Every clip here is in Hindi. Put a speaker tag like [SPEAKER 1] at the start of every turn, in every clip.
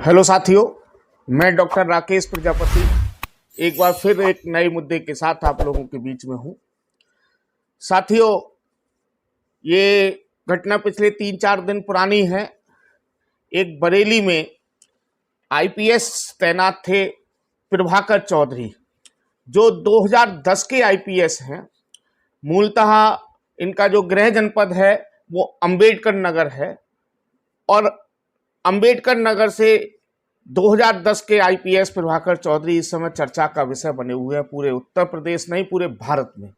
[SPEAKER 1] हेलो साथियों, मैं डॉक्टर राकेश प्रजापति एक बार फिर एक नए मुद्दे के साथ आप लोगों के बीच में हूं। साथियों, ये घटना पिछले 3-4 दिन पुरानी है। एक बरेली में आईपीएस तैनात थे प्रभाकर चौधरी, जो 2010 के आईपीएस हैं। मूलतः इनका जो गृह जनपद है वो अंबेडकर नगर है और अंबेडकर नगर से 2010 के आईपीएस प्रभाकर चौधरी इस समय चर्चा का विषय बने हुए हैं। पूरे उत्तर प्रदेश नहीं, पूरे भारत में,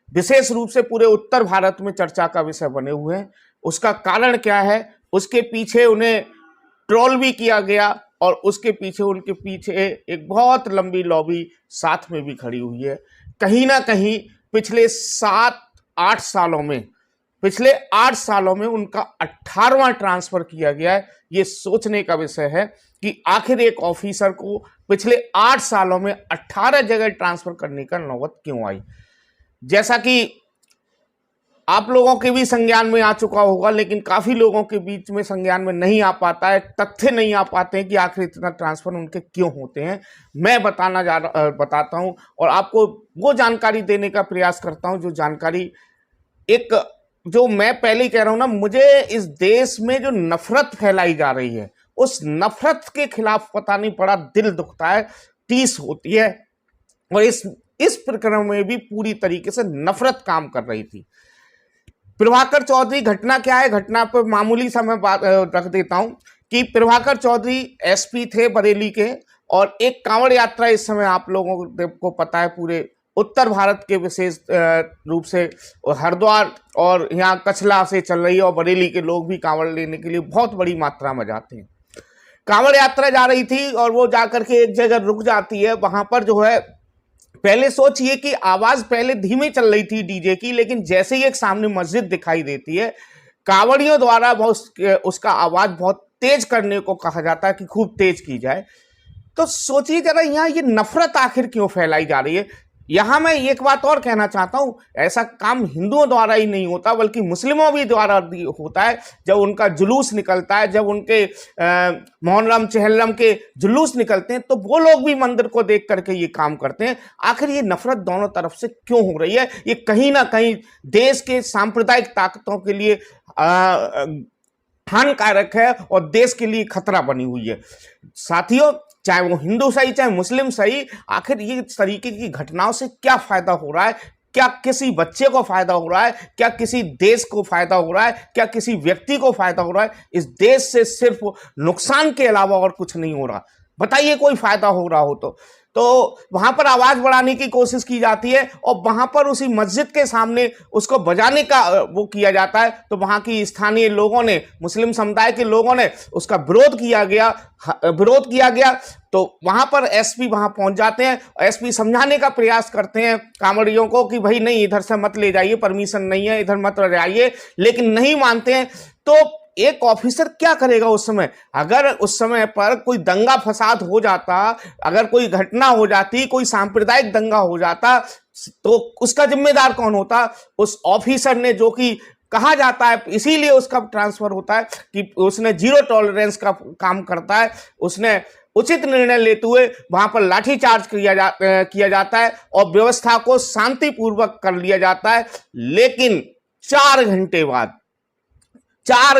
[SPEAKER 1] विशेष रूप से पूरे उत्तर भारत में चर्चा का विषय बने हुए हैं। उसका कारण क्या है? उसके पीछे उन्हें ट्रोल भी किया गया और उसके पीछे उनके पीछे एक बहुत लंबी लॉबी साथ में भी खड़ी हुई है। कहीं ना कहीं पिछले 7-8 सालों में उनका 18वां ट्रांसफर किया गया है। ये सोचने का विषय है कि आखिर एक ऑफिसर को पिछले 8 सालों में 18 जगह ट्रांसफर करने का नौबत क्यों आई। जैसा कि आप लोगों के भी संज्ञान में आ चुका होगा, लेकिन काफी लोगों के बीच में संज्ञान में नहीं आ पाता है, तथ्य नहीं आ पाते हैं कि आखिर इतना ट्रांसफर उनके क्यों होते हैं। मैं बताता हूं और आपको वो जानकारी देने का प्रयास करता हूं, जो जानकारी जो मैं पहले ही कह रहा हूं ना, मुझे इस देश में जो नफरत फैलाई जा रही है, उस नफरत के खिलाफ पता नहीं बड़ा दिल दुखता है, टीस होती है। और इस प्रकरण में भी पूरी तरीके से नफरत काम कर रही थी। प्रभाकर चौधरी, घटना क्या है? घटना पर मामूली सा मैं बात रख देता हूं कि प्रभाकर चौधरी एसपी थे बरेली के, और एक कांवड़ यात्रा इस समय आप लोगों को पता है पूरे उत्तर भारत के विशेष रूप से हरिद्वार और यहाँ कछला से चल रही है, और बरेली के लोग भी कांवड़ लेने के लिए बहुत बड़ी मात्रा में जाते हैं। कांवड़ यात्रा जा रही थी और वो जाकर के एक जगह रुक जाती है। वहां पर जो है, पहले सोचिए कि आवाज पहले धीमी चल रही थी डीजे की, लेकिन जैसे ही एक सामने मस्जिद दिखाई देती है, कांवड़ियों द्वारा उसका आवाज बहुत तेज करने को कहा जाता है कि खूब तेज की जाए। तो सोचिए जरा, यहाँ ये नफरत आखिर क्यों फैलाई जा रही है। यहां मैं एक बात और कहना चाहता हूं, ऐसा काम हिंदुओं द्वारा ही नहीं होता, बल्कि मुस्लिमों भी द्वारा होता है। जब उनका जुलूस निकलता है, जब उनके मोहर्रम चहर्रम के जुलूस निकलते हैं, तो वो लोग भी मंदिर को देख करके ये काम करते हैं। आखिर ये नफरत दोनों तरफ से क्यों हो रही है? ये कहीं ना कहीं देश के सांप्रदायिक ताकतों के लिए हानिकारक है और देश के लिए खतरा बनी हुई है। साथियों, चाहे वो हिंदू सही चाहे मुस्लिम सही, आखिर ये इस तरीके की घटनाओं से क्या फायदा हो रहा है? क्या किसी बच्चे को फायदा हो रहा है? क्या किसी देश को फायदा हो रहा है? क्या किसी व्यक्ति को फायदा हो रहा है? इस देश से सिर्फ नुकसान के अलावा और कुछ नहीं हो रहा। बताइए कोई फायदा हो रहा हो तो वहां पर आवाज बढ़ाने की कोशिश की जाती है और वहां पर उसी मस्जिद के सामने उसको बजाने का वो किया जाता है। तो वहां की स्थानीय लोगों ने, मुस्लिम समुदाय के लोगों ने उसका विरोध किया गया। तो वहां पर एसपी वहां पहुंच जाते हैं। एसपी समझाने का प्रयास करते हैं कांवड़ियों को कि भाई नहीं, इधर से मत ले जाइए, परमिशन नहीं है, इधर मत जाइए, लेकिन नहीं मानते हैं। तो एक ऑफिसर क्या करेगा उस समय? अगर उस समय पर कोई दंगा फसाद हो जाता, अगर कोई घटना हो जाती, कोई सांप्रदायिक दंगा हो जाता, तो उसका जिम्मेदार कौन होता? उस ऑफिसर ने, जो कि कहा जाता है इसीलिए उसका ट्रांसफर होता है कि उसने जीरो टॉलरेंस का काम करता है। उसने उचित निर्णय लेते हुए वहां पर लाठीचार्ज किया जाता है और व्यवस्था को शांतिपूर्वक कर लिया जाता है। लेकिन 4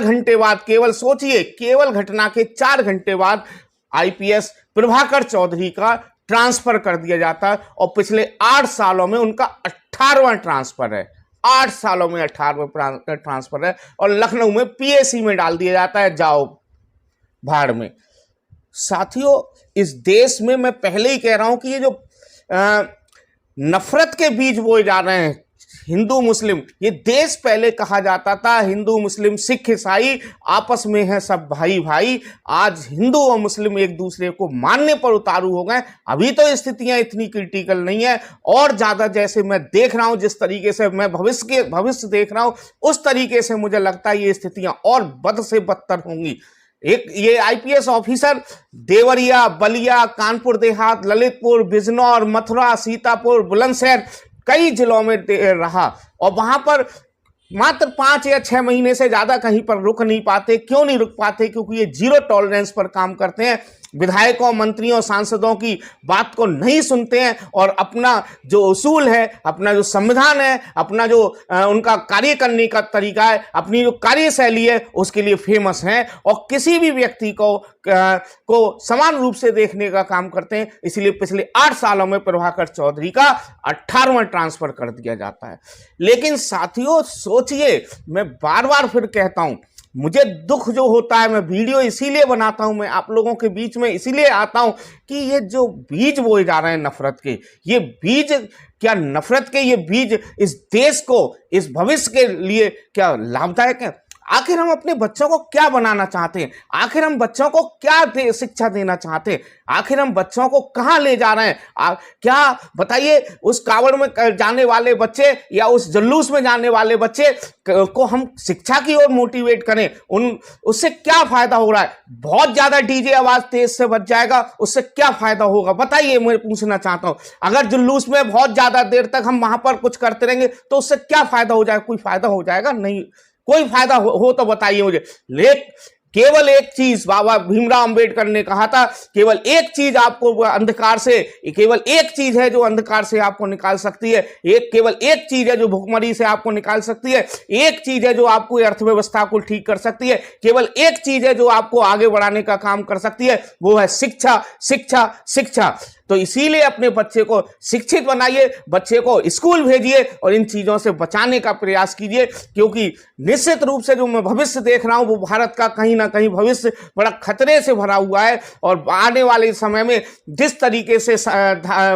[SPEAKER 1] घंटे बाद केवल सोचिए, केवल घटना के 4 घंटे बाद आईपीएस प्रभाकर चौधरी का ट्रांसफर कर दिया जाता है और पिछले 8 सालों में उनका 18वां ट्रांसफर है। 8 सालों में 18वां ट्रांसफर है और लखनऊ में पीएसी में डाल दिया जाता है, जाओ भाड़ में। साथियों, इस देश में मैं पहले ही कह रहा हूं कि ये जो नफरत के बीज बोए जा रहे हैं, हिंदू मुस्लिम, ये देश पहले कहा जाता था हिंदू मुस्लिम सिख ईसाई आपस में है सब भाई भाई। आज हिंदू और मुस्लिम एक दूसरे को मानने पर उतारू हो गए। अभी तो स्थितियां इतनी क्रिटिकल नहीं है, और ज्यादा जैसे मैं देख रहा हूं, जिस तरीके से मैं भविष्य देख रहा हूं, उस तरीके से मुझे लगता है ये स्थितियां और बद से बदतर होंगी। ये आईपीएस ऑफिसर देवरिया, बलिया, कानपुर देहात, ललितपुर, बिजनौर, मथुरा, सीतापुर, बुलंदशहर, कई जिलों में रहा और वहां पर मात्र 5 या 6 महीने से ज्यादा कहीं पर रुक नहीं पाते। क्यों नहीं रुक पाते? क्योंकि ये जीरो टॉलरेंस पर काम करते हैं, विधायकों, मंत्रियों, सांसदों की बात को नहीं सुनते हैं और अपना जो उसूल है, अपना जो संविधान है, अपना जो उनका कार्य करने का तरीका है, अपनी जो कार्यशैली है, उसके लिए फेमस हैं और किसी भी व्यक्ति को समान रूप से देखने का काम करते हैं। इसलिए पिछले 8 सालों में प्रभाकर चौधरी का 18वां ट्रांसफर कर दिया जाता है। लेकिन साथियों सोचिए, मैं बार बार फिर कहता हूं, मुझे दुख जो होता है, मैं वीडियो इसीलिए बनाता हूं, मैं आप लोगों के बीच में इसीलिए आता हूं कि ये जो बीज बोए जा रहे हैं नफरत के, ये बीज क्या नफरत के, ये बीज इस देश को, इस भविष्य के लिए क्या लाभदायक है? आखिर हम अपने बच्चों को क्या बनाना चाहते हैं? आखिर हम बच्चों को क्या शिक्षा देना चाहते हैं? आखिर हम बच्चों को कहां ले जा रहे हैं? क्या बताइए, उस कावड़ में जाने वाले बच्चे या उस जुलूस में जाने वाले बच्चे को हम शिक्षा की ओर मोटिवेट करें, उससे क्या फायदा हो रहा है? बहुत ज्यादा डीजे आवाज तेज से बज जाएगा, उससे क्या फायदा होगा बताइए? मैं पूछना चाहता हूं, अगर जुलूस में बहुत ज्यादा देर तक हम वहां पर कुछ करते रहेंगे तो उससे क्या फायदा हो जाएगा? कोई फायदा हो जाएगा? नहीं, कोई फायदा हो तो बताइए मुझे। केवल एक चीज बाबा भीमराव अंबेडकर ने कहा था, केवल एक चीज आपको अंधकार से, केवल एक चीज है जो अंधकार से आपको निकाल सकती है, केवल एक चीज है जो भुखमरी से आपको निकाल सकती है, एक चीज है जो आपको अर्थव्यवस्था को ठीक कर सकती है, केवल एक चीज है जो आपको आगे बढ़ाने का काम कर सकती है, वो है शिक्षा, शिक्षा, शिक्षा। तो इसीलिए अपने बच्चे को शिक्षित बनाइए, बच्चे को स्कूल भेजिए और इन चीजों से बचाने का प्रयास कीजिए, क्योंकि निश्चित रूप से जो मैं भविष्य देख रहा हूं वो भारत का कहीं ना कहीं भविष्य बड़ा खतरे से भरा हुआ है। और आने वाले समय में जिस तरीके से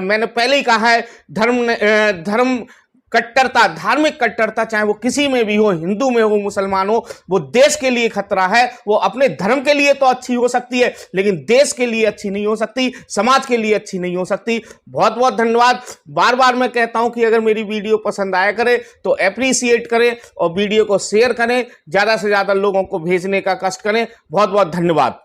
[SPEAKER 1] मैंने पहले ही कहा है, धर्म कट्टरता, धार्मिक कट्टरता, चाहे वो किसी में भी हो, हिंदू में हो, मुसलमान हो, वो देश के लिए खतरा है। वो अपने धर्म के लिए तो अच्छी हो सकती है, लेकिन देश के लिए अच्छी नहीं हो सकती, समाज के लिए अच्छी नहीं हो सकती। बहुत बहुत धन्यवाद। बार बार मैं कहता हूं कि अगर मेरी वीडियो पसंद आया करे तो एप्रिसिएट करें और वीडियो को शेयर करें, ज्यादा से ज्यादा लोगों को भेजने का कष्ट करें। बहुत बहुत धन्यवाद।